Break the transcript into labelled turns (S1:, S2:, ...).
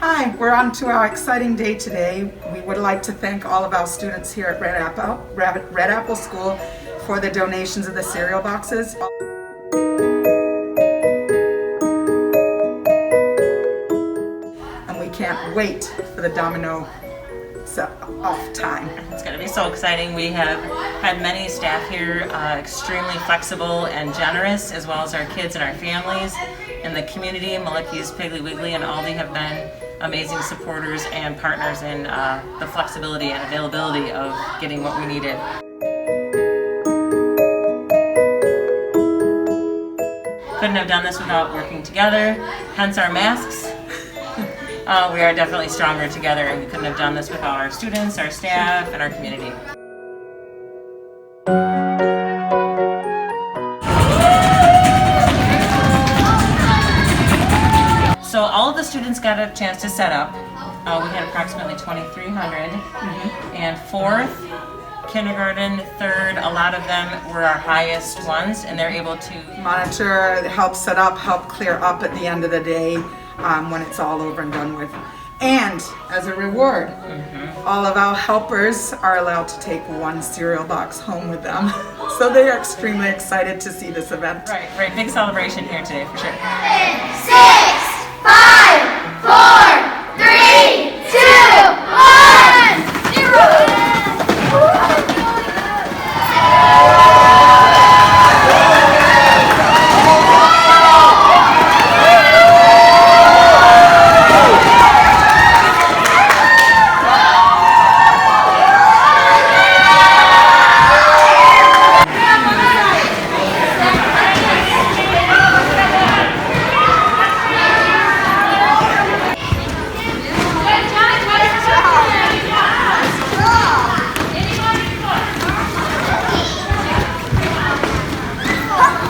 S1: Hi, we're on to our exciting day today. We would like to thank all of our students here at Red Apple School for the donations of the cereal boxes. And we can't wait for the domino off time.
S2: It's going to be so exciting. We have had many staff here extremely flexible and generous, as well as our kids and our families in the community. Malicki's, Piggly Wiggly, and Aldi have been amazing supporters and partners in the flexibility and availability of getting what we needed. Couldn't have done this without working together, hence our masks. We are definitely stronger together, and we couldn't have done this without our students, our staff, and our community. So all of the students got a chance to set up. We had approximately 2,300, and fourth, kindergarten, third, a lot of them were our highest ones, and they're able to
S1: monitor, help set up, help clear up at the end of the day when it's all over and done with. And as a reward, all of our helpers are allowed to take one cereal box home with them. So they are extremely excited to see this event.
S2: Right, big celebration here today for sure.